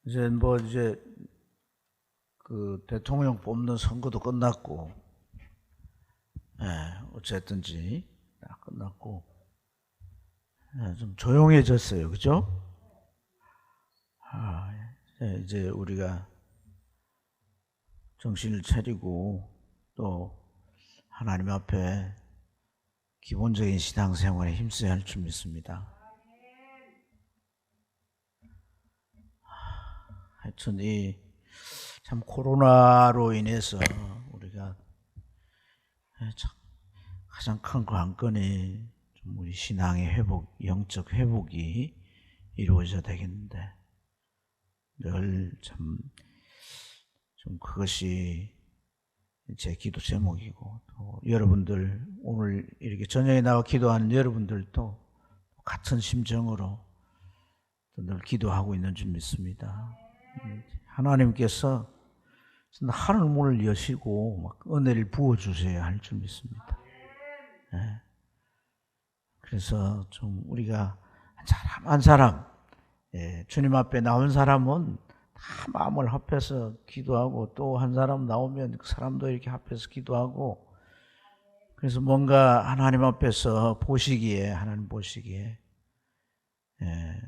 이제 그 대통령 뽑는 선거도 끝났고, 어쨌든지 다 끝났고, 좀 조용해졌어요, 그죠? 이제 우리가 정신을 차리고 또 하나님 앞에 기본적인 신앙생활에 힘써야 할 줄 믿습니다. 하여튼 참 코로나로 인해서 우리가 가장 큰 관건이 좀 우리 신앙의 회복, 영적 회복이 이루어져야 되겠는데 늘 참 좀 그것이 제 기도 제목이고, 또 여러분들 오늘 이렇게 저녁에 나와 기도하는 여러분들도 같은 심정으로 늘 기도하고 있는 줄 믿습니다. 하나님께서 하늘 문을 여시고 막 은혜를 부어주셔야 할 줄 믿습니다. 그래서 좀 우리가 한 사람 한 사람, 주님 앞에 나온 사람은 다 마음을 합해서 기도하고, 또 한 사람 나오면 그 사람도 이렇게 합해서 기도하고, 그래서 뭔가 하나님 앞에서 보시기에, 하나님 보시기에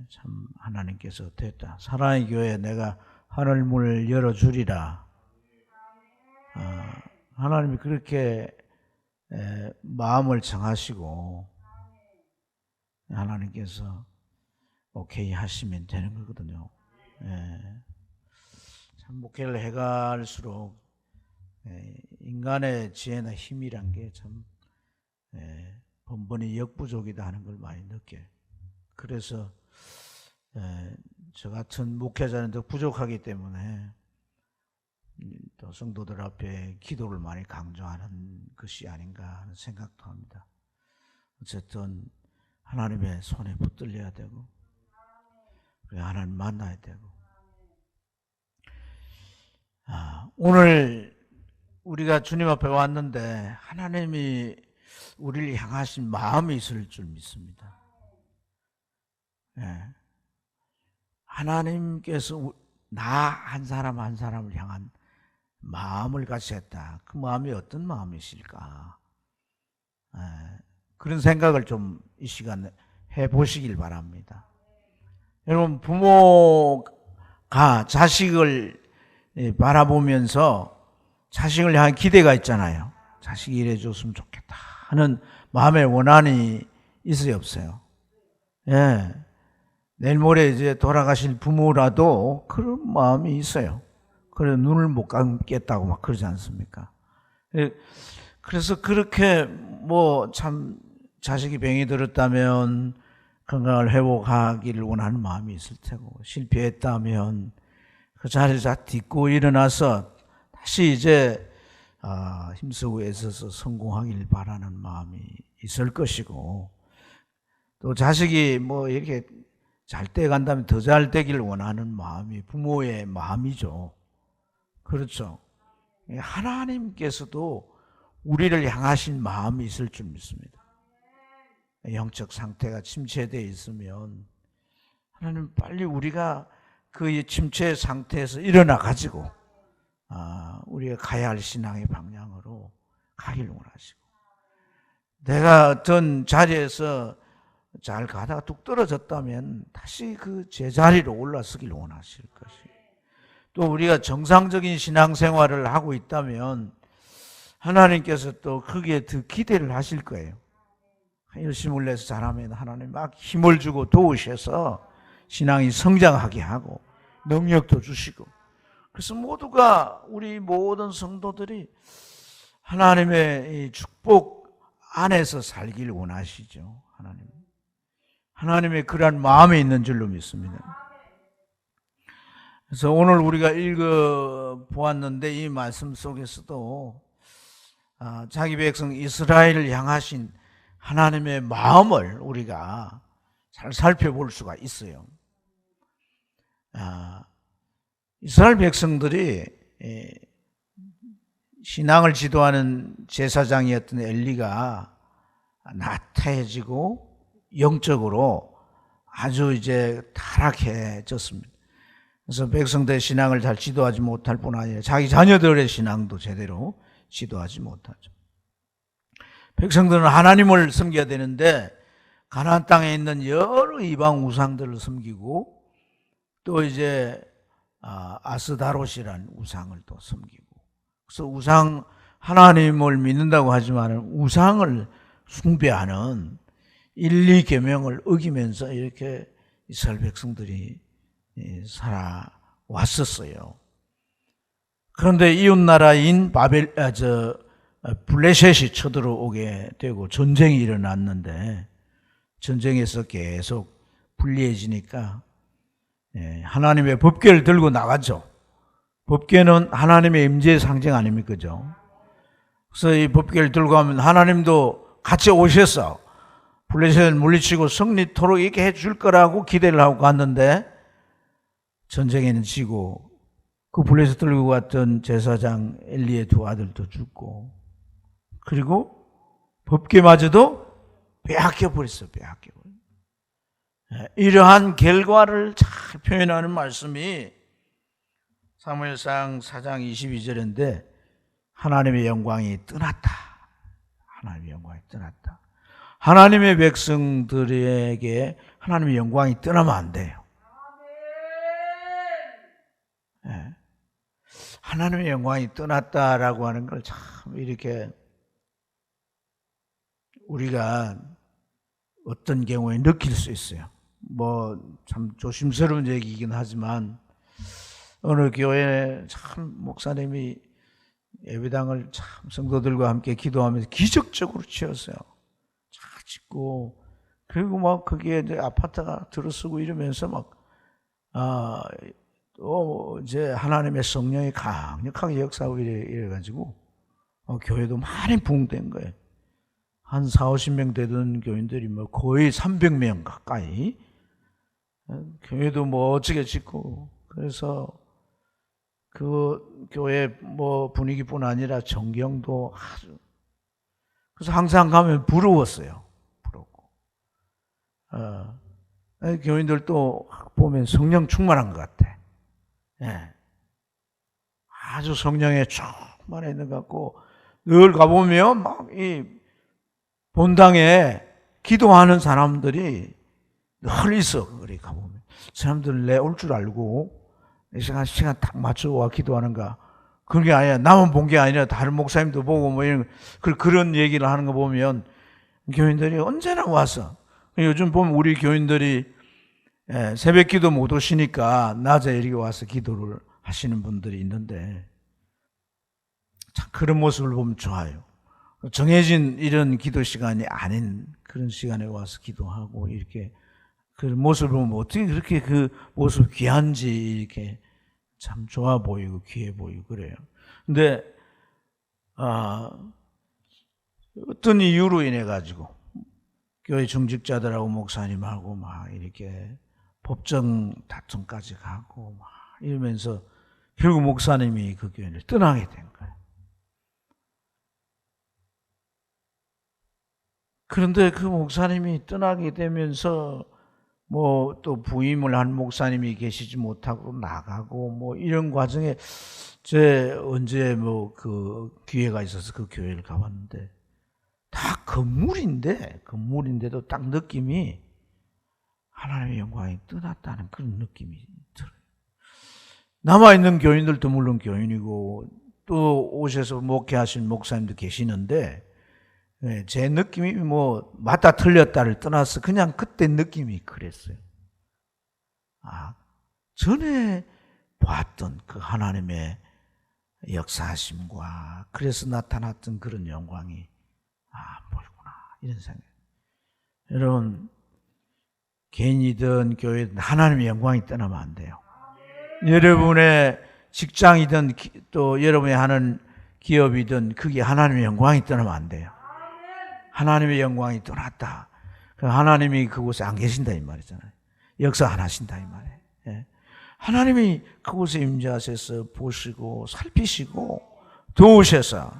참 하나님께서 됐다, 사랑의 교회 내가 하늘 문을 열어주리라, 하나님이 그렇게 마음을 정하시고 하나님께서 오케이 하시면 되는 거거든요. 참 목회를 해갈수록 인간의 지혜나 힘이란 게 참 번번이 역부족이다 하는 걸 많이 느껴요. 그래서 저 같은 목회자는 더 부족하기 때문에 또 성도들 앞에 기도를 많이 강조하는 것이 아닌가 하는 생각도 합니다. 어쨌든 하나님의 손에 붙들려야 되고, 하나님 만나야 되고, 오늘 우리가 주님 앞에 왔는데 하나님이 우리를 향하신 마음이 있을 줄 믿습니다. 하나님께서 나 한 사람 한 사람을 향한 마음을 가지셨다. 그 마음이 어떤 마음이실까? 그런 생각을 좀 이 시간에 해보시길 바랍니다. 여러분, 부모가 자식을 바라보면서 자식을 향한 기대가 있잖아요. 자식이 이래줬으면 좋겠다 하는 마음의 원한이 있어요, 없어요? 내일 모레 이제 돌아가실 부모라도 그런 마음이 있어요. 그래 눈을 못 감겠다고 막 그러지 않습니까? 그래서 그렇게 뭐 참 자식이 병이 들었다면 건강을 회복하기를 원하는 마음이 있을 테고, 실패했다면 그 자리에서 딛고 일어나서 다시 이제 힘쓰고 애써서 성공하길 바라는 마음이 있을 것이고, 또 자식이 뭐 이렇게 잘 돼 간다면 더 잘 되기를 원하는 마음이 부모의 마음이죠. 그렇죠. 하나님께서도 우리를 향하신 마음이 있을 줄 믿습니다. 영적 상태가 침체되어 있으면 하나님 빨리 우리가 그 침체 상태에서 일어나 가지고 우리가 가야 할 신앙의 방향으로 가기를 원하시고, 내가 어떤 자리에서 잘 가다가 뚝 떨어졌다면 다시 그 제자리로 올라서길 원하실 것이에요. 또 우리가 정상적인 신앙생활을 하고 있다면 하나님께서 또 거기에 더 기대를 하실 거예요. 열심을 내서 잘하면 하나님 막 힘을 주고 도우셔서 신앙이 성장하게 하고 능력도 주시고, 그래서 모두가, 우리 모든 성도들이 하나님의 축복 안에서 살기를 원하시죠. 하나님의 그러한 마음이 있는 줄로 믿습니다. 그래서 오늘 우리가 읽어보았는데 이 말씀 속에서도 자기 백성 이스라엘을 향하신 하나님의 마음을 우리가 잘 살펴볼 수가 있어요. 이스라엘 백성들이 신앙을 지도하는 제사장이었던 엘리가 나태해지고 영적으로 아주 이제 타락해졌습니다. 그래서 백성들의 신앙을 잘 지도하지 못할 뿐 아니라 자기 자녀들의 신앙도 제대로 지도하지 못하죠. 백성들은 하나님을 섬겨야 되는데 가나안 땅에 있는 여러 이방 우상들을 섬기고 또 이제 아스다롯이라는 우상을 또 섬기고, 그래서 하나님을 믿는다고 하지만 우상을 숭배하는 1, 2계명을 어기면서 이렇게 이스라엘 백성들이 살아왔었어요. 그런데 이웃나라인 블레셋이 쳐들어오게 되고 전쟁이 일어났는데, 전쟁에서 계속 불리해지니까 하나님의 법궤를 들고 나가죠. 법궤는 하나님의 임재의 상징 아닙니까? 그죠? 그래서 이 법궤를 들고 가면 하나님도 같이 오셔서 블레셋을 물리치고 승리토록 이렇게 해줄 거라고 기대를 하고 갔는데 전쟁에는 지고 그 블레셋 들고 갔던 제사장 엘리의 두 아들도 죽고, 그리고 법궤마저도 빼앗겨버렸어요. 이러한 결과를 잘 표현하는 말씀이 사무엘상 4장 22절인데 하나님의 영광이 떠났다. 하나님의 영광이 떠났다. 하나님의 백성들에게 하나님의 영광이 떠나면 안 돼요. 하나님의 영광이 떠났다라고 하는 걸 참 이렇게 우리가 어떤 경우에 느낄 수 있어요. 참 조심스러운 얘기이긴 하지만 어느 교회에 참 목사님이 예배당을 참 성도들과 함께 기도하면서 기적적으로 지었어요. 잘 짓고, 그리고 거기에 이제 아파트가 들어서고 이러면서 이제 하나님의 성령이 강력하게 역사하고 이래가지고 교회도 많이 부흥된 거예요. 한 40-50명 되던 교인들이 거의 300명 가까이, 교회도 어찌게 짓고, 그래서 그 교회 분위기뿐 아니라 전경도 아주, 그래서 항상 가면 부러웠어요. 부럽고. 교인들도 보면 성령 충만한 것 같아. 아주 성령에 충만해 있는 것 같고, 늘 가보면 이 본당에 기도하는 사람들이 늘 있어. 그래 가보면 사람들 내 올 줄 알고 시간 딱 맞춰와 기도하는가, 그게 아니라 나만 본 게 아니라 다른 목사님도 보고 이런 그런 얘기를 하는 거 보면 교인들이 언제나 와서, 요즘 보면 우리 교인들이 새벽 기도 못 오시니까 낮에 이렇게 와서 기도를 하시는 분들이 있는데 참 그런 모습을 보면 좋아요. 정해진 이런 기도 시간이 아닌 그런 시간에 와서 기도하고 이렇게 그 모습을 보면 어떻게 그렇게 그 모습 귀한지 이렇게 참 좋아 보이고 귀해 보이고 그래요. 근데 어떤 이유로 인해 가지고 교회 중직자들하고 목사님하고 이렇게 법정 다툼까지 가고 이러면서 결국 목사님이 그 교회를 떠나게 된 거예요. 그런데 그 목사님이 떠나게 되면서 또 부임을 한 목사님이 계시지 못하고 나가고 이런 과정에 언제 그 기회가 있어서 그 교회를 가봤는데 다 건물인데도 딱 느낌이 하나님의 영광이 떠났다는 그런 느낌이 들어요. 남아있는 교인들도 물론 교인이고 또 오셔서 목회하신 목사님도 계시는데 제 느낌이 맞다 틀렸다를 떠나서 그냥 그때 느낌이 그랬어요. 전에 봤던 그 하나님의 역사하심과 그래서 나타났던 그런 영광이 뭐구나 이런 생각. 여러분, 개인이든 교회든 하나님의 영광이 떠나면 안 돼요. 여러분의 직장이든 또 여러분이 하는 기업이든 그게 하나님의 영광이 떠나면 안 돼요. 하나님의 영광이 떠났다. 하나님이 그곳에 안 계신다 이 말이잖아요. 역사 안 하신다 이 말이에요. 하나님이 그곳에 임재하셔서 보시고 살피시고 도우셔서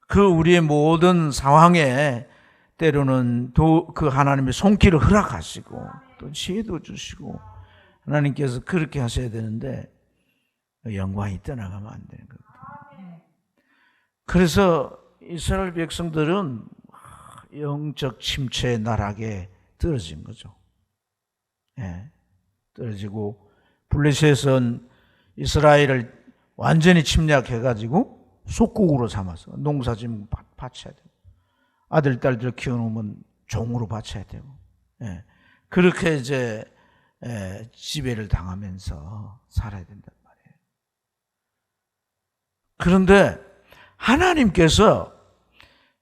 그 우리의 모든 상황에 때로는 그 하나님의 손길을 허락하시고 또 지혜도 주시고 하나님께서 그렇게 하셔야 되는데 영광이 떠나가면 안 되는 거거든요. 그래서 이스라엘 백성들은 영적 침체의 나락에 떨어진 거죠. 예, 떨어지고 블레셋은 이스라엘을 완전히 침략해가지고 속국으로 삼았어. 농사지면 바쳐야 되고, 아들 딸들 키워놓으면 종으로 바쳐야 되고, 예, 그렇게 이제 지배를 당하면서 살아야 된단 말이에요. 그런데 하나님께서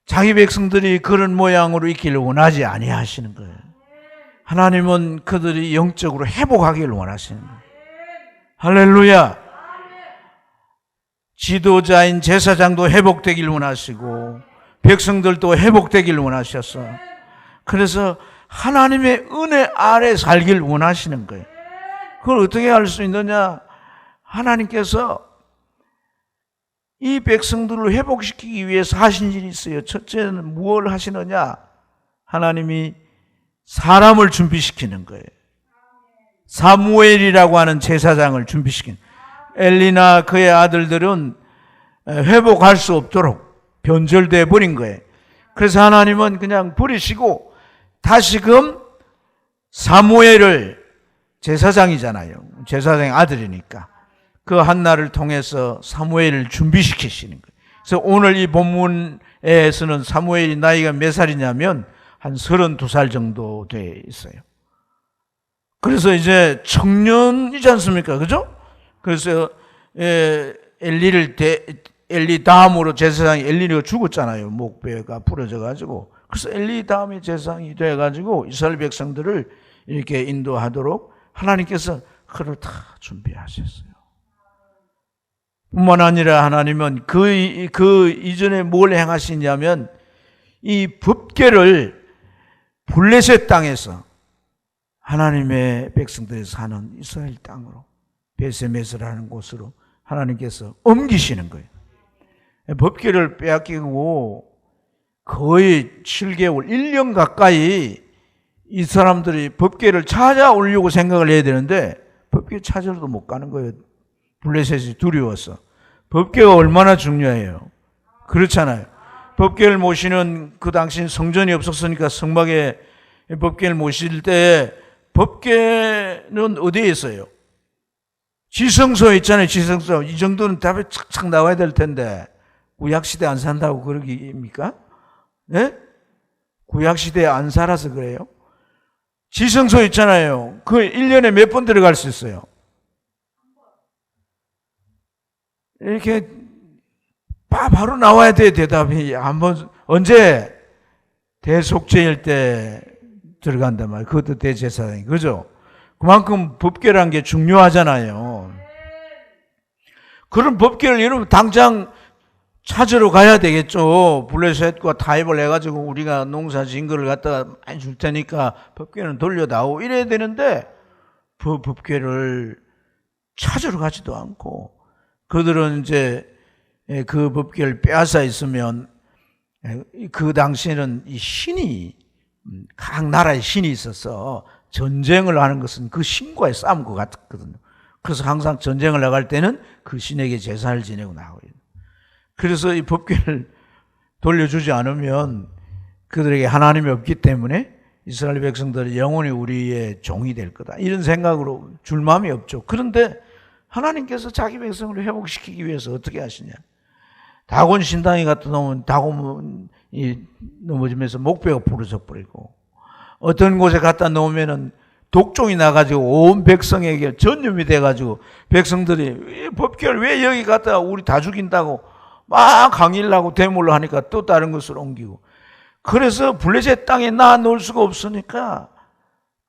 자기 백성들이 그런 모양으로 있기를 원하지 아니하시는 거예요. 하나님은 그들이 영적으로 회복하기를 원하시는 거예요. 할렐루야. 지도자인 제사장도 회복되기를 원하시고 백성들도 회복되기를 원하셨어. 그래서 하나님의 은혜 아래 살기를 원하시는 거예요. 그걸 어떻게 할 수 있느냐? 하나님께서 이 백성들을 회복시키기 위해서 하신 일이 있어요. 첫째는 무엇을 하시느냐? 하나님이 사람을 준비시키는 거예요. 사무엘이라고 하는 제사장을 준비시키는 거예요. 엘리나 그의 아들들은 회복할 수 없도록 변절돼 버린 거예요. 그래서 하나님은 그냥 버리시고 다시금 사무엘을, 제사장이잖아요. 제사장의 아들이니까 그 한나를 통해서 사무엘을 준비시키시는 거예요. 그래서 오늘 이 본문에서는 사무엘이 나이가 몇 살이냐면 한 32살 정도 돼 있어요. 그래서 이제 청년이지 않습니까? 그죠? 그래서 엘리 다음으로 제사장이 엘리가 죽었잖아요. 목배가 부러져 가지고. 그래서 엘리 다음에 제사장이 돼 가지고 이스라엘 백성들을 이렇게 인도하도록 하나님께서 그를 다 준비하셨어요. 뿐만 아니라 하나님은 그 이전에 뭘 행하시냐면 이 법궤를 블레셋 땅에서 하나님의 백성들이 사는 이스라엘 땅으로, 베세메스라는 곳으로 하나님께서 옮기시는 거예요. 법궤를 빼앗기고 거의 7개월, 1년 가까이 이 사람들이 법궤를 찾아오려고 생각을 해야 되는데 법궤 찾으러도 못 가는 거예요. 블레셋이 두려워서. 법궤가 얼마나 중요해요. 그렇잖아요. 법궤를 모시는 그 당시 성전이 없었으니까 성막에 법궤를 모실 때 법궤는 어디에 있어요? 지성소에 있잖아요. 지성소. 이 정도는 답이 착착 나와야 될 텐데 구약시대 안 산다고 그러기입니까? 네? 구약시대에 안 살아서 그래요? 지성소 있잖아요. 그 1년에 몇 번 들어갈 수 있어요? 이렇게 바로 나와야 돼. 대답이 한번 언제 대속죄일 때 들어간단 말이에요. 그것도 대제사장이, 그죠? 그만큼 법궤라는 게 중요하잖아요. 그런 법궤를 여러분 당장 찾으러 가야 되겠죠. 블레셋과 타협을 해가지고 우리가 농사 지은 거를 갖다가 많이 줄 테니까 법궤는 돌려다오 이래야 되는데 법궤를 찾으러 가지도 않고 그들은 이제 그 법궤를 빼앗아 있으면 그 당시에는 이 신이, 각 나라의 신이 있어서 전쟁을 하는 것은 그 신과의 싸움인 것 같거든요. 그래서 항상 전쟁을 나갈 때는 그 신에게 제사를 지내고 나와요. 그래서 이 법궤를 돌려주지 않으면 그들에게 하나님이 없기 때문에 이스라엘 백성들이 영원히 우리의 종이 될 거다, 이런 생각으로 줄 마음이 없죠. 그런데 하나님께서 자기 백성을 회복시키기 위해서 어떻게 하시냐? 다곤 신당이 갖다 놓으면 다곤이 넘어지면서 목배가 부러져 버리고, 어떤 곳에 갖다 놓으면은 독종이 나가지고 온 백성에게 전염이 돼가지고 백성들이 법궤를 왜 여기 갖다 우리 다 죽인다고 막 강의를 하고 대물로 하니까 또 다른 곳으로 옮기고, 그래서 블레셋 땅에 놔놓을 수가 없으니까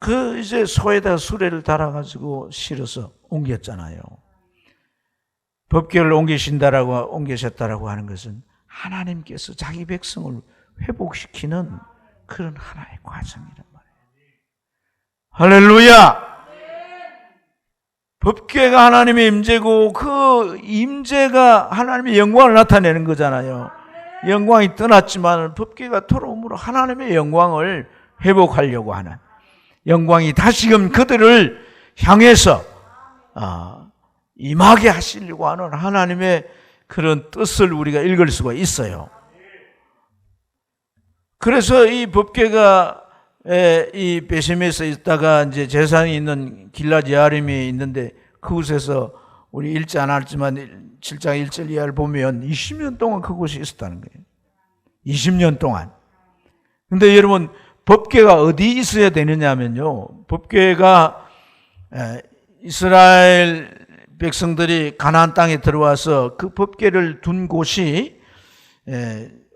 그 이제 소에다 수레를 달아가지고 실어서 옮겼잖아요. 법궤를 옮기셨다라고 하는 것은 하나님께서 자기 백성을 회복시키는 그런 하나의 과정이란 말이에요. 할렐루야! 법궤가 하나님의 임재고 그 임재가 하나님의 영광을 나타내는 거잖아요. 영광이 떠났지만 법궤가 돌아옴으로 하나님의 영광을 회복하려고 하는, 영광이 다시금 그들을 향해서 임하게 하시려고 하는 하나님의 그런 뜻을 우리가 읽을 수가 있어요. 그래서 이 법궤가 이 베셈에서 있다가 이제 제사장이 있는 길랏 여아림이 있는데 그곳에서 우리 읽지 않았지만 7장 1절 이하를 보면 20년 동안 그곳이 있었다는 거예요. 20년 동안. 근데 여러분 법궤가 어디 있어야 되느냐 하면요. 법궤가 이스라엘 백성들이 가나안 땅에 들어와서 그 법궤를 둔 곳이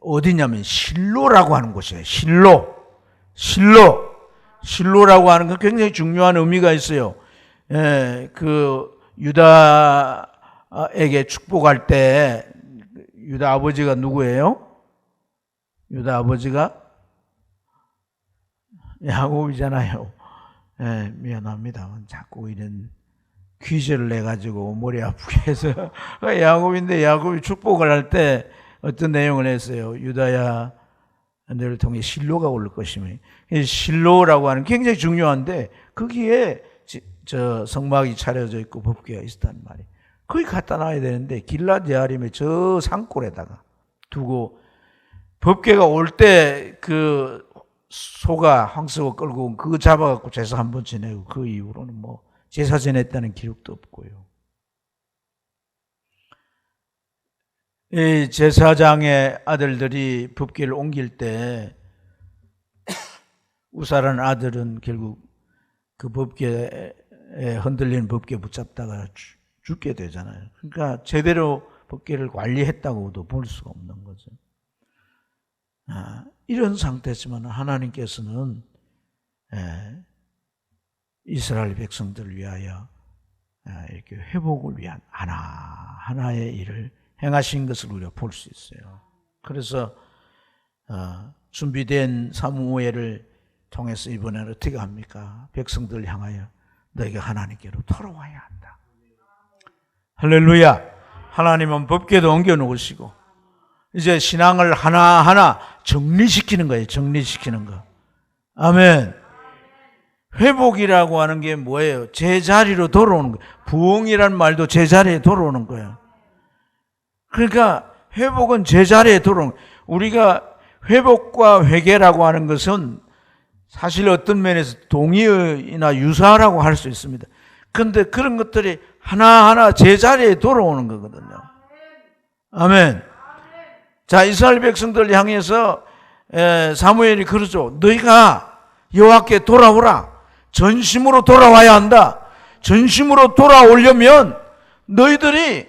어디냐면 실로라고 하는 곳이에요. 실로라고 하는 건 굉장히 중요한 의미가 있어요. 그 유다에게 축복할 때 유다 아버지가 누구예요? 유다 아버지가 야곱이잖아요. 미안합니다. 자꾸 이런 퀴즈를 내가지고 머리 아프게 해서 야곱인데 야곱이 축복을 할 때 어떤 내용을 했어요? 유다야 너를 통해 실로가 올 것이며 실로라고 하는 굉장히 중요한데 거기에 저 성막이 차려져 있고 법궤가 있었단 말이에요. 거기 갖다 놔야 되는데 길랏 여아림의 저 산골에다가 두고 법궤가 올 때 그 소가 황소가 끌고 온 그거 잡아갖고 제사 한번 지내고 그 이후로는 뭐 제사 지냈다는 기록도 없고요. 이 제사장의 아들들이 법궤를 옮길 때 우사라는 아들은 결국 그 법궤에 흔들리는 법궤 붙잡다가 죽게 되잖아요. 그러니까 제대로 법궤를 관리했다고도 볼 수가 없는 거죠. 이런 상태지만 하나님께서는 이스라엘 백성들을 위하여 이렇게 회복을 위한 하나하나의 일을 행하신 것을 우리가 볼 수 있어요. 그래서 준비된 사무엘을 통해서 이번에는 어떻게 합니까? 백성들을 향하여 너희가 하나님께로 돌아와야 한다. 할렐루야. 하나님은 법궤도 옮겨놓으시고 이제 신앙을 하나하나 정리시키는 거예요. 정리시키는 거. 아멘. 회복이라고 하는 게 뭐예요? 제자리로 돌아오는 거예요. 부흥이라는 말도 제자리에 돌아오는 거예요. 그러니까 회복은 제자리에 돌아오는 거예요. 우리가 회복과 회개라고 하는 것은 사실 어떤 면에서 동의나 유사하라고 할 수 있습니다. 그런데 그런 것들이 하나하나 제자리에 돌아오는 거거든요. 아멘. 자, 이스라엘 백성들 향해서 사무엘이 그러죠. 너희가 여호와께 돌아오라. 전심으로 돌아와야 한다. 전심으로 돌아오려면 너희들이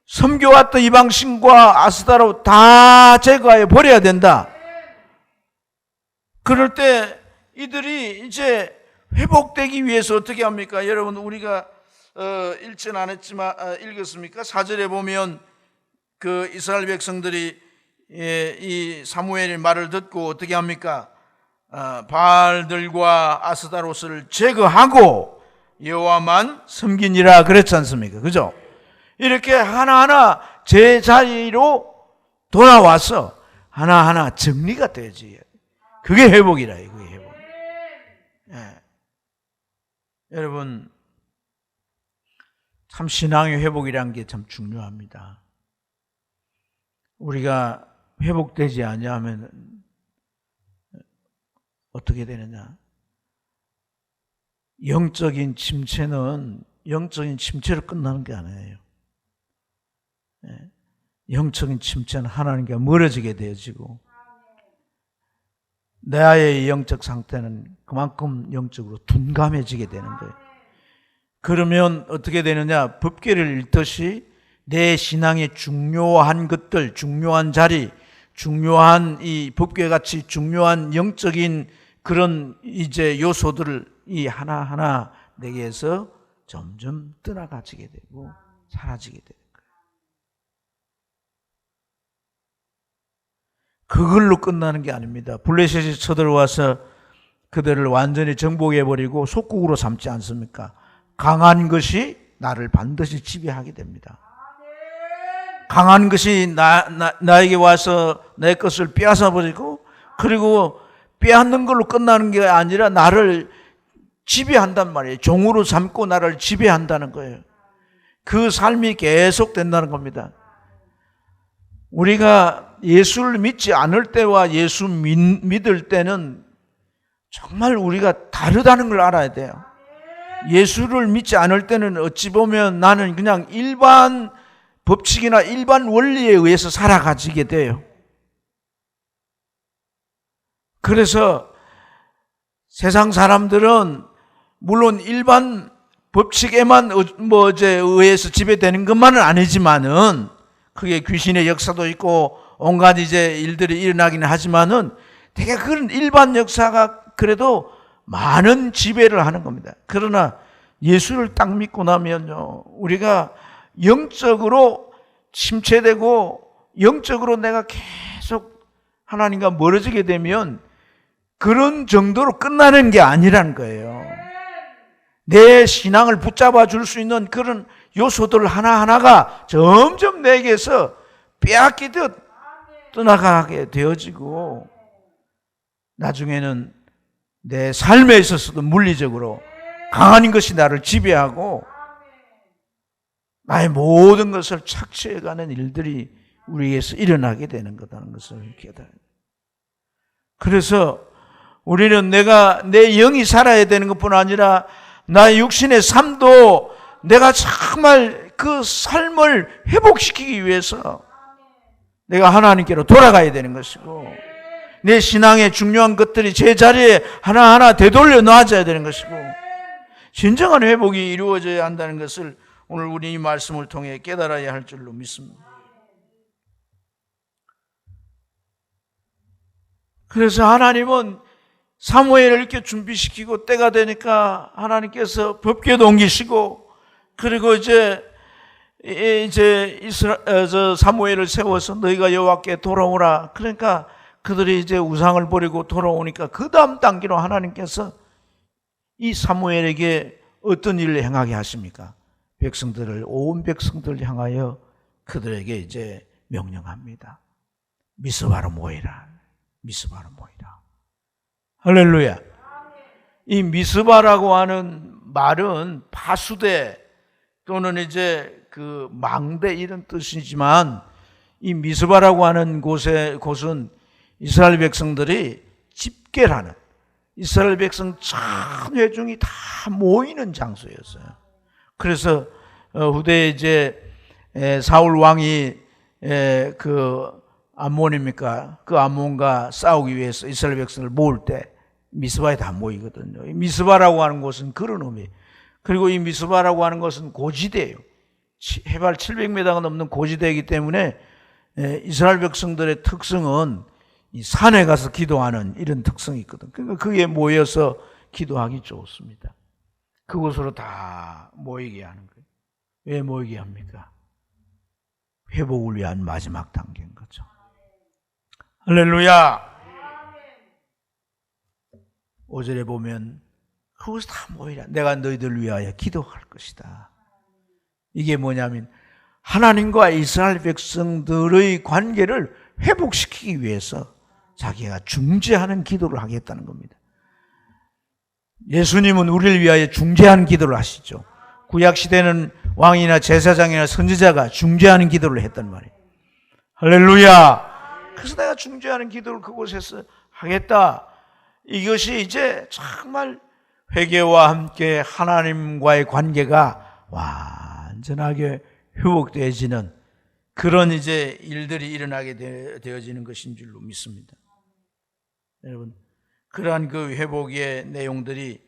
섬겨왔던 이방신과 아스타로 다 제거해 버려야 된다. 그럴 때 이들이 이제 회복되기 위해서 어떻게 합니까? 여러분 우리가 읽지는 않았지만 읽었습니까? 4절에 보면 그 이스라엘 백성들이 이 사무엘의 말을 듣고 어떻게 합니까? 바알들과 아스타롯을 제거하고 여호와만 섬기니라 그랬지 않습니까? 그죠? 이렇게 하나하나 제자리로 돌아와서 하나하나 정리가 되지. 그게 회복이라. 그게 회복. 여러분 참 신앙의 회복이라는 게 참 중요합니다. 우리가 회복되지 않으면 어떻게 되느냐? 영적인 침체는 영적인 침체로 끝나는 게 아니에요. 영적인 침체는 하나님과 멀어지게 되어지고 나의 영적 상태는 그만큼 영적으로 둔감해지게 되는 거예요. 그러면 어떻게 되느냐? 법궤를 읽듯이 내 신앙의 중요한 것들, 중요한 자리, 중요한 이 법궤같이 중요한 영적인 그런 이제 요소들을 이 하나하나 내게서 점점 떠나가지게 되고 사라지게 되는 거예요. 그걸로 끝나는 게 아닙니다. 블레셋이 쳐들어와서 그들을 완전히 정복해버리고 속국으로 삼지 않습니까? 강한 것이 나를 반드시 지배하게 됩니다. 강한 것이 나에게 와서 내 것을 빼앗아버리고 그리고 빼앗는 걸로 끝나는 게 아니라 나를 지배한단 말이에요. 종으로 삼고 나를 지배한다는 거예요. 그 삶이 계속 된다는 겁니다. 우리가 예수를 믿지 않을 때와 예수 믿을 때는 정말 우리가 다르다는 걸 알아야 돼요. 예수를 믿지 않을 때는 어찌 보면 나는 그냥 일반 법칙이나 일반 원리에 의해서 살아가지게 돼요. 그래서 세상 사람들은 물론 일반 법칙에만 의해서 지배되는 것만은 아니지만은 그게 귀신의 역사도 있고 온갖 이제 일들이 일어나기는 하지만은 되게 그런 일반 역사가 그래도 많은 지배를 하는 겁니다. 그러나 예수를 딱 믿고 나면요, 우리가 영적으로 침체되고 영적으로 내가 계속 하나님과 멀어지게 되면 그런 정도로 끝나는 게 아니라는 거예요. 내 신앙을 붙잡아 줄 수 있는 그런 요소들 하나하나가 점점 내게서 빼앗기듯 떠나가게 되어지고 나중에는 내 삶에 있어서도 물리적으로 강한 것이 나를 지배하고 나의 모든 것을 착취해가는 일들이 우리에게서 일어나게 되는 거라는 것을 깨달아요. 그래서 우리는 내가 내 영이 살아야 되는 것뿐 아니라 나의 육신의 삶도 내가 정말 그 삶을 회복시키기 위해서 내가 하나님께로 돌아가야 되는 것이고 내 신앙의 중요한 것들이 제자리에 하나하나 되돌려 놔줘야 되는 것이고 진정한 회복이 이루어져야 한다는 것을 오늘 우리 이 말씀을 통해 깨달아야 할 줄로 믿습니다. 그래서 하나님은 사무엘을 이렇게 준비시키고 때가 되니까 하나님께서 법궤도 옮기시고 그리고 이제 사무엘을 세워서 너희가 여호와께 돌아오라. 그러니까 그들이 이제 우상을 버리고 돌아오니까 그 다음 단계로 하나님께서 이 사무엘에게 어떤 일을 행하게 하십니까? 온 백성들을 향하여 그들에게 이제 명령합니다. 미스바로 모이라. 미스바로 모이라. 할렐루야. 이 미스바라고 하는 말은 파수대 또는 이제 그 망대 이런 뜻이지만 이 미스바라고 하는 곳은 이스라엘 백성들이 집계를 하는 이스라엘 백성 전 회중이 다 모이는 장소였어요. 그래서 후대에 이제 사울 왕이 그 암몬입니까? 그 암몬과 싸우기 위해서 이스라엘 백성을 모을 때 미스바에 다 모이거든요. 미스바라고 하는 곳은 그런 의미. 그리고 이 미스바라고 하는 것은 고지대예요. 해발 700m가 넘는 고지대이기 때문에 이스라엘 백성들의 특성은 이 산에 가서 기도하는 이런 특성이 있거든. 그러니까 그게 모여서 기도하기 좋습니다. 그곳으로 다 모이게 하는 거예요. 왜 모이게 합니까? 회복을 위한 마지막 단계인 거죠. 할렐루야. 5절에 보면 그곳에 다 모이라. 내가 너희들 위하여 기도할 것이다. 이게 뭐냐면 하나님과 이스라엘 백성들의 관계를 회복시키기 위해서 자기가 중재하는 기도를 하겠다는 겁니다. 예수님은 우리를 위하여 중재하는 기도를 하시죠. 구약시대는 왕이나 제사장이나 선지자가 중재하는 기도를 했단 말이에요. 할렐루야. 그래서 내가 중재하는 기도를 그곳에서 하겠다. 이것이 이제 정말 회개와 함께 하나님과의 관계가 완전하게 회복되어지는 그런 이제 일들이 일어나게 되어지는 것인 줄로 믿습니다. 여러분, 그러한 그 회복의 내용들이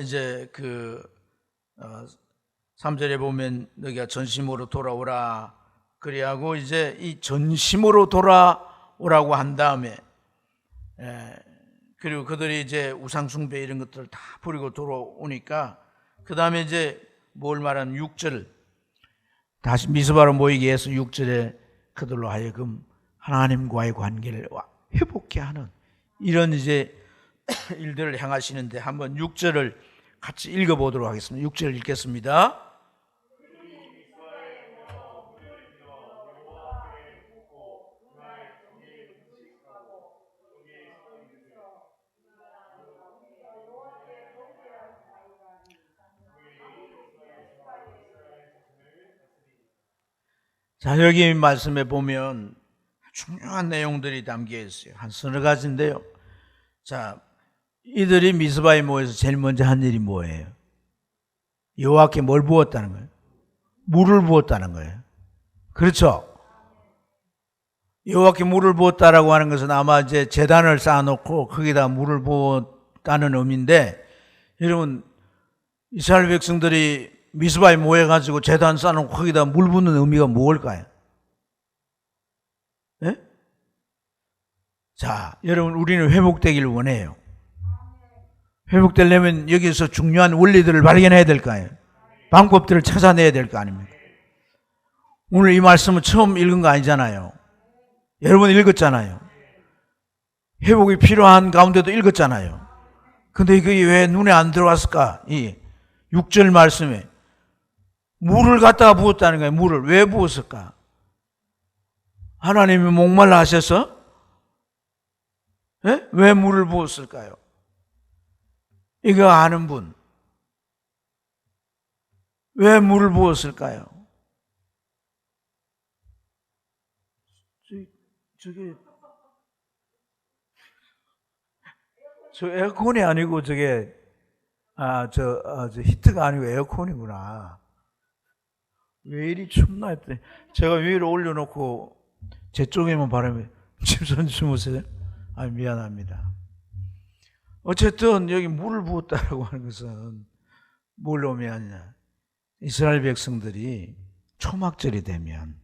이제 3절에 보면 너희가 전심으로 돌아오라. 그리하고 이제 이 전심으로 돌아오라고 한 다음에 그리고 그들이 이제 우상숭배 이런 것들을 다 버리고 돌아오니까 그 다음에 이제 뭘 말하는 6절 다시 미스바로 모이게 해서 6절에 그들로 하여금 하나님과의 관계를 회복케 하는 이런 이제 일들을 행하시는데 한번 6절을 같이 읽어보도록 하겠습니다. 6절 읽겠습니다. 자, 여기 말씀에 보면 중요한 내용들이 담겨 있어요. 한 서너 가지인데요. 자, 이들이 미스바에 모여서 제일 먼저 한 일이 뭐예요? 여호와께 뭘 부었다는 거예요? 물을 부었다는 거예요. 그렇죠? 여호와께 물을 부었다라고 하는 것은 아마 이제 제단을 쌓아놓고 거기다 물을 부었다는 의미인데, 여러분 이스라엘 백성들이 미스바에 모여가지고 제단 쌓아놓고 거기다 물 붓는 의미가 뭘까요? 네? 자, 여러분 우리는 회복되기를 원해요. 회복되려면 여기서 중요한 원리들을 발견해야 될까요? 방법들을 찾아내야 될 거 아닙니까? 오늘 이 말씀은 처음 읽은 거 아니잖아요. 여러 번 읽었잖아요. 회복이 필요한 가운데도 읽었잖아요. 근데 그게 왜 눈에 안 들어왔을까? 이 6절 말씀에 물을 갖다가 부었다는 거예요. 물을 왜 부었을까? 하나님이 목말라 하셔서? 네? 왜 물을 부었을까요? 이거 아는 분. 왜 물을 부었을까요? 저게 저 에어컨이 아니고 저게 저 히트가 아니고 에어컨이구나. 왜 이리 춥나 했더니 제가 위로 올려놓고 제 쪽에만 바람이 집선 주무세요? 아니 미안합니다. 어쨌든 여기 물을 부었다라고 하는 것은 뭘 의미하느냐? 이스라엘 백성들이 초막절이 되면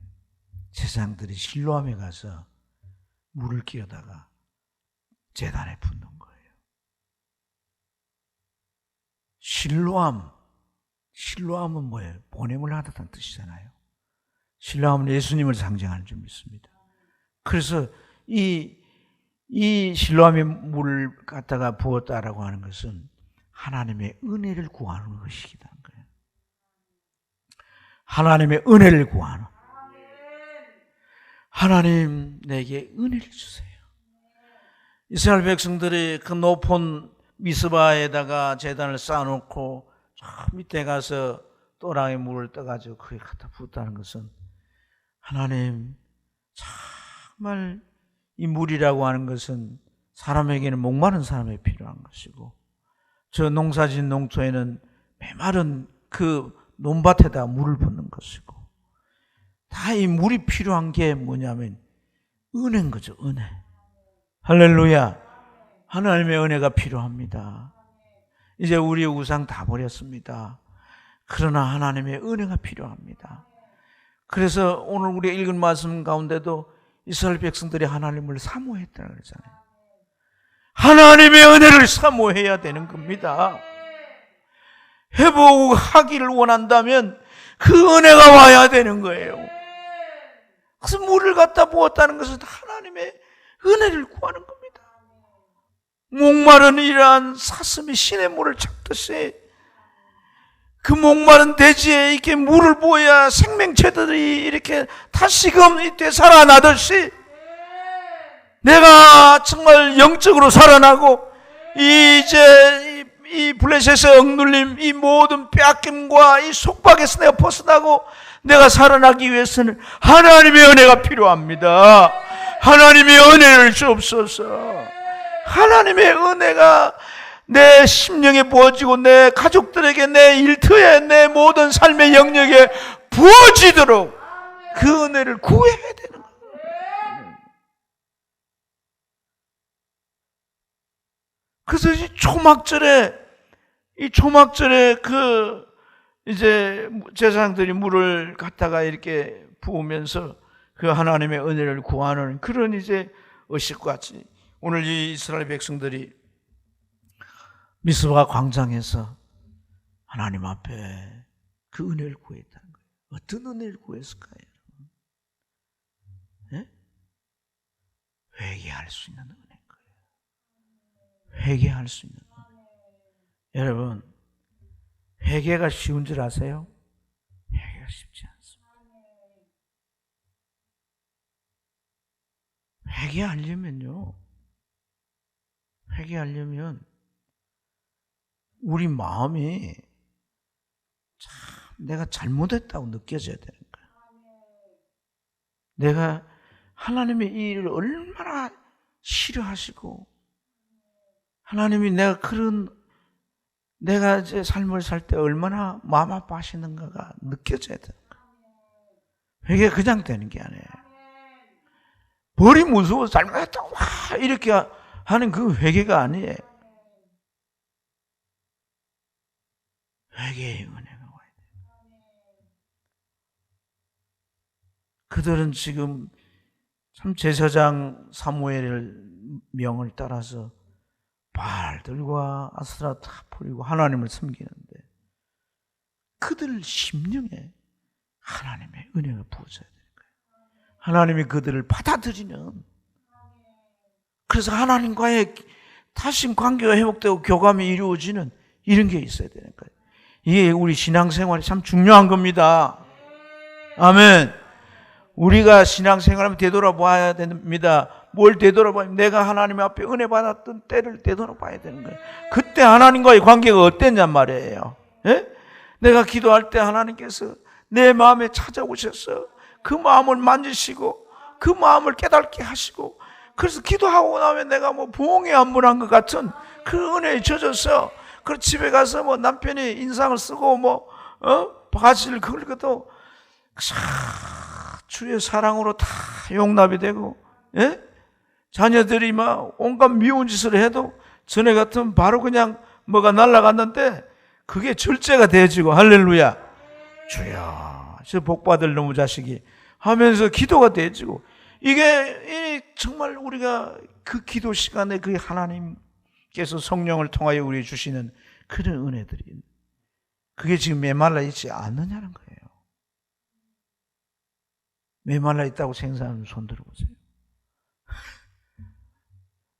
제사장들이 실로암에 가서 물을 끼어다가 제단에 붓는 거예요. 실로암은 뭐예요? 보냄을 하다는 뜻이잖아요. 실로암은 예수님을 상징하는 줄 믿습니다. 그래서 이 실로암에 물을 갖다가 부었다라고 하는 것은 하나님의 은혜를 구하는 것이기도 한 거예요. 하나님의 은혜를 구하는. 하나님 내게 은혜를 주세요. 이스라엘 백성들이 그 높은 미스바에다가 제단을 쌓아놓고 저 밑에 가서 또랑에 물을 떠가지고 거기 갖다 붓다는 것은 하나님 정말 이 물이라고 하는 것은 사람에게는 목마른 사람에 필요한 것이고 저 농사진 농토에는 메마른 그 논밭에다 물을 붓는 것이고 다 이 물이 필요한 게 뭐냐면 은혜인 거죠. 은혜. 할렐루야. 하나님의 은혜가 필요합니다. 이제 우리의 우상 다 버렸습니다. 그러나 하나님의 은혜가 필요합니다. 그래서 오늘 우리가 읽은 말씀 가운데도 이스라엘 백성들이 하나님을 사모했다고 그러잖아요. 하나님의 은혜를 사모해야 되는 겁니다. 회복하기를 원한다면 그 은혜가 와야 되는 거예요. 그래서 물을 갖다 부었다는 것은 하나님의 은혜를 구하는 겁니다. 목마른 이러한 사슴이 신의 물을 찾듯이 그 목마른 대지에 이렇게 물을 부어야 생명체들이 이렇게 다시금 이때 살아나듯이 내가 정말 영적으로 살아나고 이제 이 블레셋의 억눌림, 이 모든 빼앗김과 이 속박에서 내가 벗어나고 내가 살아나기 위해서는 하나님의 은혜가 필요합니다. 하나님의 은혜를 주옵소서. 하나님의 은혜가 내 심령에 부어지고 내 가족들에게 내 일터에 내 모든 삶의 영역에 부어지도록 그 은혜를 구해야 되는 거예요. 그래서 이 초막절에 그 이제 제사장들이 물을 갖다가 이렇게 부으면서 그 하나님의 은혜를 구하는 그런 이제 의식과 같이 오늘 이 이스라엘 백성들이 미스바 광장에서 하나님 앞에 그 은혜를 구했다는 거예요. 어떤 은혜를 구했을까요? 네? 회개할 수 있는 은혜인 거예요. 회개할 수 있는 은혜. 여러분, 회개가 쉬운 줄 아세요? 회개가 쉽지 않습니다. 회개하려면 우리 마음이 참 내가 잘못했다고 느껴져야 되는 거예요. 내가 하나님의 이 일을 얼마나 싫어하시고 하나님이 내가 제 삶을 살 때 얼마나 마음 아파하시는가가 느껴져야 되는 거예요. 회개가 그냥 되는 게 아니에요. 벌이 무서워서 잘못했다 와 이렇게 하는 그 회개가 아니에요. 회개의 은혜가 와야 돼요. 그들은 지금 참 제사장 사무엘 명을 따라서 바알들과 아스라 다 버리고 하나님을 섬기는데 그들 심령에 하나님의 은혜가 부어져야 되는 거예요. 하나님이 그들을 받아들이는, 그래서 하나님과의 다시 관계가 회복되고 교감이 이루어지는 이런 게 있어야 되는 거예요. 이게 우리 신앙생활이 참 중요한 겁니다. 아멘. 우리가 신앙생활하면 되돌아봐야 됩니다. 뭘 되돌아봐야, 내가 하나님 앞에 은혜 받았던 때를 되돌아봐야 되는 거예요. 그때 하나님과의 관계가 어땠냔 말이에요. 예? 내가 기도할 때 하나님께서 내 마음에 찾아오셔서 그 마음을 만지시고 그 마음을 깨닫게 하시고, 그래서 기도하고 나면 내가 뭐 부흥에 안문한 것 같은 그 은혜에 젖어서, 그 집에 가서 뭐 남편이 인상을 쓰고 바지를 긁어도 주의 사랑으로 다 용납이 되고, 예? 자녀들이 막 온갖 미운 짓을 해도 전에 같으면 바로 그냥 뭐가 날아갔는데 그게 절제가 되어지고, 할렐루야. 주여, 저 복받을 놈의 자식이 하면서 기도가 되어지고, 이게 정말 우리가 그 기도 시간에 그 하나님께서 성령을 통하여 우리 주시는 그런 은혜들이, 그게 지금 메말라 있지 않느냐는 거예요. 메말라 있다고 생각하면 손 들어보세요.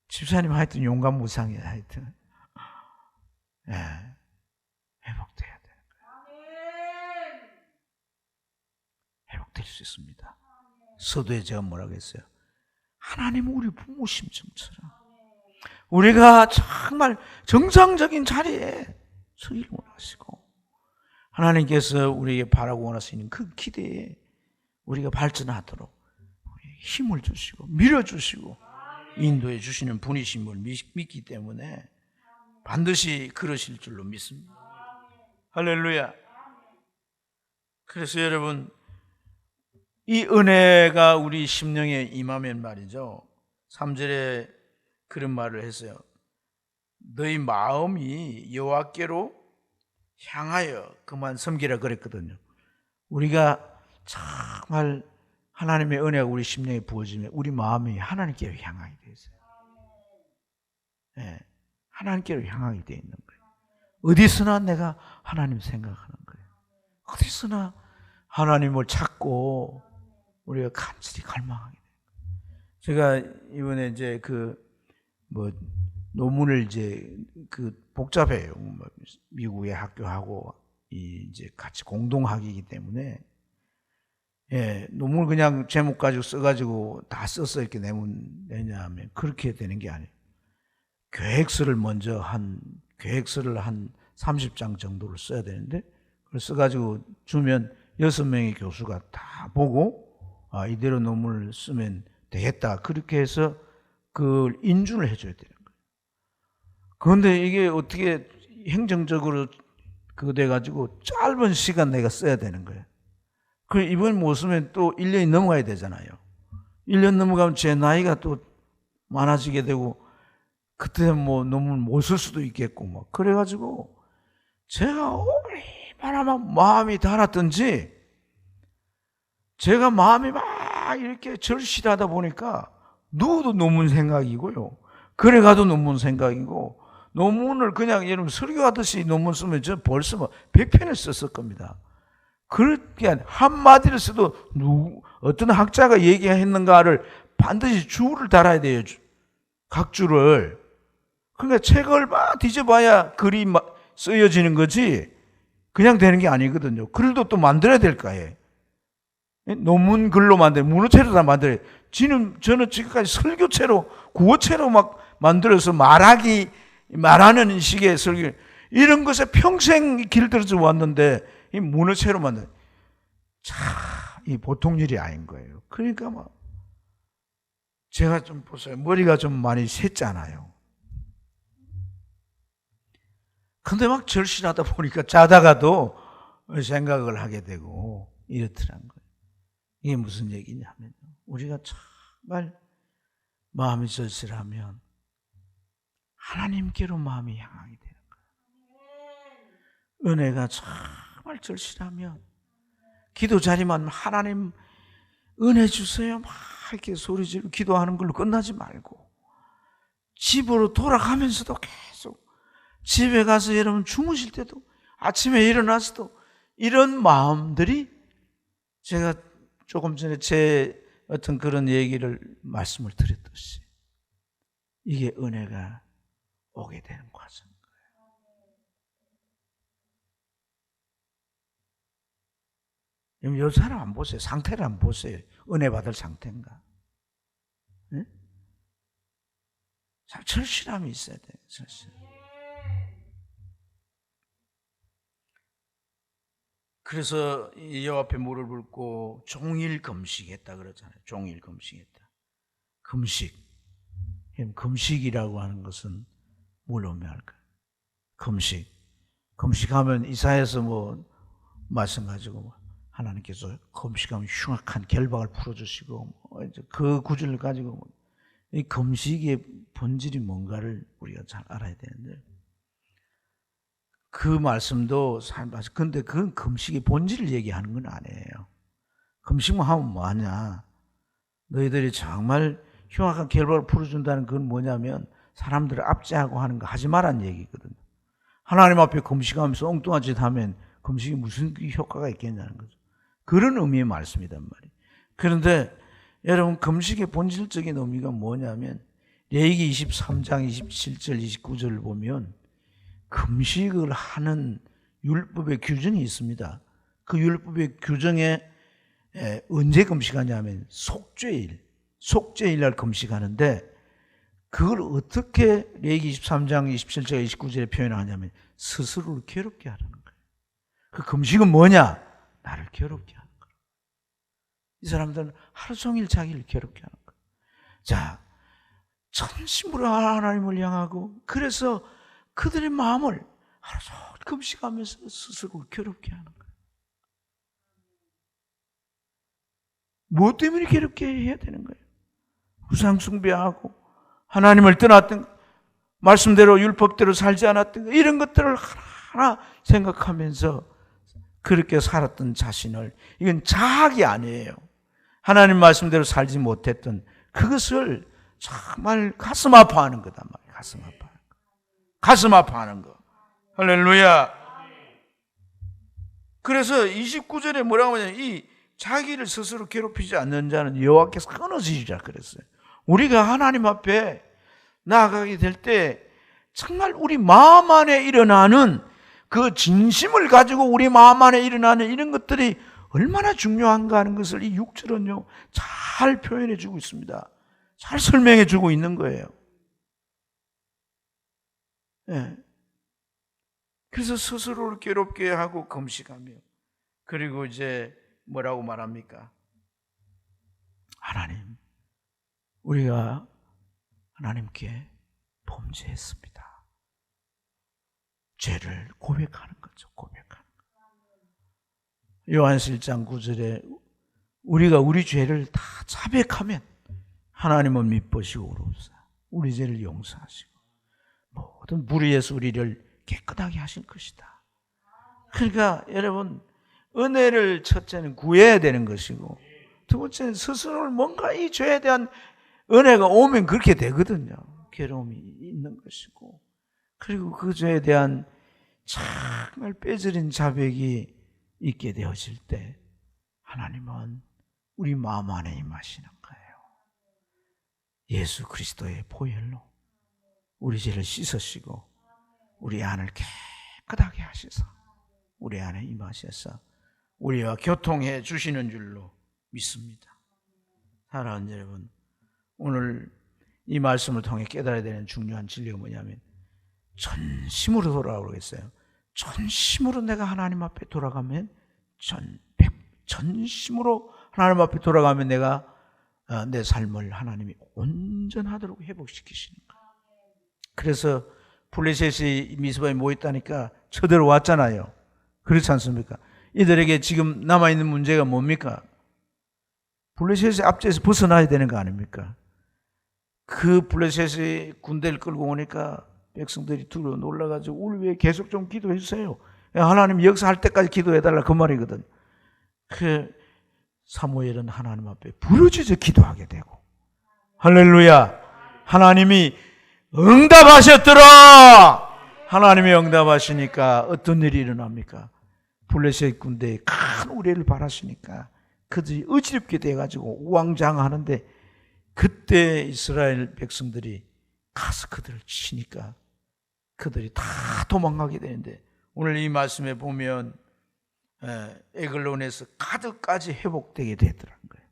집사님 하여튼 용감무상이에요. 하여튼 회복돼야 되는 거예요. 회복될 수 있습니다. 서두에 제가 뭐라고 했어요? 하나님은 우리 부모 심정처럼 우리가 정말 정상적인 자리에 서기를 원하시고, 하나님께서 우리에게 바라고 원하시는 그 기대에 우리가 발전하도록 힘을 주시고 밀어주시고 인도해 주시는 분이심을 믿기 때문에 반드시 그러실 줄로 믿습니다. 할렐루야. 그래서 여러분, 이 은혜가 우리 심령에 임하면 말이죠, 3절에 그런 말을 했어요. 너희 마음이 여호와께로 향하여 그만 섬기라 그랬거든요. 우리가 정말 하나님의 은혜가 우리 심령에 부어지면 우리 마음이 하나님께로 향하게 되어 있어요. 네, 하나님께로 향하게 되어 있는 거예요. 어디서나 내가 하나님 생각하는 거예요. 어디서나 하나님을 찾고 우리가 간절히 갈망하게 돼요. 제가 이번에 이제 논문을 복잡해요. 미국의 학교하고 이제 같이 공동학이기 때문에, 논문을 그냥 제목 가지고 써가지고 다 써서 이렇게 내냐 하면 그렇게 되는 게 아니에요. 계획서를 한 30장 정도를 써야 되는데, 그걸 써가지고 주면 6명의 교수가 다 보고, 이대로 논문을 쓰면 되겠다. 그렇게 해서 그걸 인준을 해줘야 되는 거예요. 그런데 이게 어떻게 행정적으로 그거 돼가지고 짧은 시간 내가 써야 되는 거예요. 그 이번 못 쓰면 또 1년이 넘어가야 되잖아요. 1년 넘어가면 제 나이가 또 많아지게 되고, 그때 뭐 논문 못 쓸 수도 있겠고 그래가지고 제가 얼마나 마음이 달았던지, 제가 마음이 막 이렇게 절실하다 보니까 누워도 논문 생각이고요, 그래 가도 논문 생각이고, 논문을 그냥 여러분 설교하듯이 논문 쓰면 저 벌써 100편을 썼을 겁니다. 그렇게 한마디를 써도 어떤 학자가 얘기했는가를 반드시 줄을 달아야 돼요. 각 줄을. 그러니까 책을 막 뒤져봐야 글이 쓰여지는 거지 그냥 되는 게 아니거든요. 글도 또 만들어야 될 거예요. 논문 글로 문어체로 다 만들어요. 저는 지금까지 설교체로, 구어체로 막 만들어서 말하는 식의 설교, 이런 것에 평생 길들여져 왔는데 이 문어체로 만든, 이 보통 일이 아닌 거예요. 그러니까 막 제가 좀 보세요. 머리가 좀 많이 샜잖아요. 근데 막 절실하다 보니까 자다가도 생각을 하게 되고 이렇더란 거예요. 이게 무슨 얘기냐면 우리가 정말 마음이 절실하면 하나님께로 마음이 향하게 되는 거예요. 은혜가 정말 절실하면 기도 자리만 하나님 은혜 주세요 막 이렇게 소리 지르고 기도하는 걸로 끝나지 말고 집으로 돌아가면서도 계속 집에 가서 여러분 주무실 때도 아침에 일어나서도 이런 마음들이 제가 조금 전에 제 어떤 그런 얘기를 말씀을 드렸듯이 이게 은혜가 오게 되는 과정인 거예요. 이 사람 안 보세요. 상태를 안 보세요. 은혜 받을 상태인가? 네? 절실함이 있어야 돼요. 절실함. 그래서 여호와 앞에 무릎을 꿇고 종일 금식했다 그러잖아요. 종일 금식했다. 금식이라고 하는 것은 뭘 의미할까요? 금식하면 이사야서 뭐 말씀 가지고 하나님께서 금식하면 흉악한 결박을 풀어주시고 그 구절을 가지고 이 금식의 본질이 뭔가를 우리가 잘 알아야 되는데 그 말씀도 근데 그건 금식의 본질을 얘기하는 건 아니에요. 금식만 하면 뭐하냐? 너희들이 정말 흉악한 결박을 풀어준다는 건 뭐냐면 사람들을 압제하고 하는 거 하지 말란 얘기거든요. 하나님 앞에 금식하면서 엉뚱한 짓 하면 금식이 무슨 효과가 있겠냐는 거죠. 그런 의미의 말씀이란 말이에요. 그런데 여러분 금식의 본질적인 의미가 뭐냐면 레위기 23장 27절 29절을 보면 금식을 하는 율법의 규정이 있습니다. 그 율법의 규정에 언제 금식하냐면 속죄일 날 금식하는데 그걸 어떻게 레위기 23장 27절 29절에 표현하냐면 스스로를 괴롭게 하라는 거예요. 그 금식은 뭐냐? 나를 괴롭게 하는 거예요. 이 사람들은 하루 종일 자기를 괴롭게 하는 거예요. 자, 전심으로 하나님을 향하고 그래서 그들의 마음을 하루 종일 금식하면서 스스로를 괴롭게 하는 거예요. 무엇 때문에 괴롭게 해야 되는 거예요? 우상 숭배하고 하나님을 떠났던 말씀대로 율법대로 살지 않았던 이런 것들을 하나하나 생각하면서 그렇게 살았던 자신을 이건 자학이 아니에요. 하나님 말씀대로 살지 못했던 그것을 정말 가슴 아파하는 거단 말이에요. 가슴 아파하는 거. 할렐루야. 그래서 29절에 뭐라고 하냐면 이 자기를 스스로 괴롭히지 않는 자는 여호와께서 끊어지리라 그랬어요. 우리가 하나님 앞에 나아가게 될 때 정말 우리 마음 안에 일어나는 그 진심을 가지고 우리 마음 안에 일어나는 이런 것들이 얼마나 중요한가 하는 것을 이 6절은요 잘 표현해 주고 있습니다. 잘 설명해 주고 있는 거예요. 네. 그래서 스스로를 괴롭게 하고 금식하며 그리고 이제 뭐라고 말합니까? 하나님, 우리가 하나님께 범죄했습니다. 죄를 고백하는 거죠. 고백하는 거. 요한서 1장 9절에 우리가 우리 죄를 다 자백하면 하나님은 미쁘시고 의로우사 우리 죄를 용서하시고 모든 불의에서 우리를 깨끗하게 하실 것이다. 그러니까 여러분 은혜를 첫째는 구해야 되는 것이고 두 번째는 스스로를 뭔가 이 죄에 대한 은혜가 오면 그렇게 되거든요. 괴로움이 있는 것이고 그리고 그 죄에 대한 정말 빼저린 자백이 있게 되어질 때 하나님은 우리 마음 안에 임하시는 거예요. 예수 그리스도의 보혈로 우리 죄를 씻으시고 우리 안을 깨끗하게 하셔서 우리 안에 임하셔서 우리와 교통해 주시는 줄로 믿습니다. 사랑하는 여러분, 오늘 이 말씀을 통해 깨달아야 되는 중요한 진리가 뭐냐면 전심으로 돌아오라고 했어요. 전심으로 내가 하나님 앞에 돌아가면 전심으로 하나님 앞에 돌아가면 내가 내 삶을 하나님이 온전하도록 회복시키시는 거예요. 그래서 블레셋이 미스바에 모였다니까 쳐들어왔잖아요. 그렇지 않습니까? 이들에게 지금 남아있는 문제가 뭡니까? 블레셋의 압제에서 벗어나야 되는 거 아닙니까? 그 블레셋의 군대를 끌고 오니까 백성들이 두려워 놀라가지고 우리 왜 계속 좀 기도해 주세요. 하나님 역사할 때까지 기도해달라 그 말이거든. 그 사무엘은 하나님 앞에 부르짖어 기도하게 되고, 할렐루야, 하나님이 응답하셨더라. 하나님이 응답하시니까 어떤 일이 일어납니까? 블레셋 군대에 큰 우레를 바라시니까 그들이 어지럽게 돼가지고 우왕좌왕하는데, 그때 이스라엘 백성들이 가서 그들을 치니까 그들이 다 도망가게 되는데, 오늘 이 말씀에 보면 에글론에서 가드까지 회복되게 되더라는 거예요.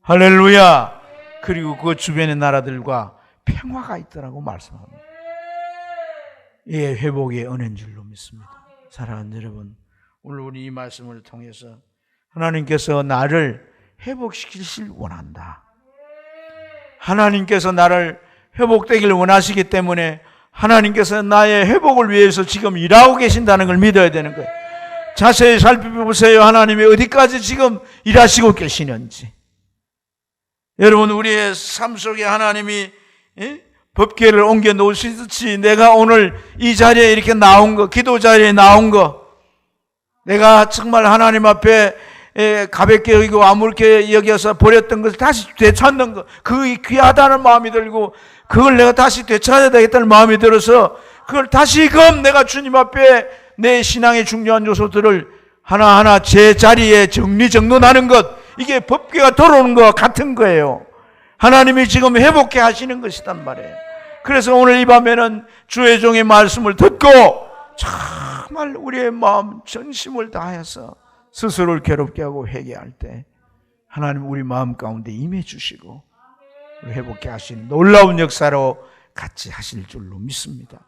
할렐루야. 그리고 그 주변의 나라들과 평화가 있더라고 말씀합니다. 예, 회복의 은혜인 줄로 믿습니다. 사랑하는 여러분, 오늘 우리 이 말씀을 통해서 하나님께서 나를 회복시키길 원한다. 하나님께서 나를 회복되길 원하시기 때문에 하나님께서 나의 회복을 위해서 지금 일하고 계신다는 걸 믿어야 되는 거예요. 자세히 살펴보세요. 하나님이 어디까지 지금 일하시고 계시는지. 여러분, 우리의 삶 속에 하나님이 법궤를 옮겨 놓으시듯이 내가 오늘 이 자리에 이렇게 나온 거, 기도 자리에 나온 거, 내가 정말 하나님 앞에 가볍게 여기고 아무렇게 여겨서 버렸던 것을 다시 되찾는 것, 그 귀하다는 마음이 들고 그걸 내가 다시 되찾아야 되겠다는 마음이 들어서 그걸 다시금 내가 주님 앞에 내 신앙의 중요한 요소들을 하나하나 제 자리에 정리정돈하는 것, 이게 법궤가 돌아오는 것 같은 거예요. 하나님이 지금 회복해 하시는 것이단 말이에요. 그래서 오늘 이 밤에는 주의 종의 말씀을 듣고 정말 우리의 마음 전심을 다해서 스스로를 괴롭게 하고 회개할 때 하나님 우리 마음 가운데 임해 주시고 회복해 하시는 놀라운 역사로 같이 하실 줄로 믿습니다.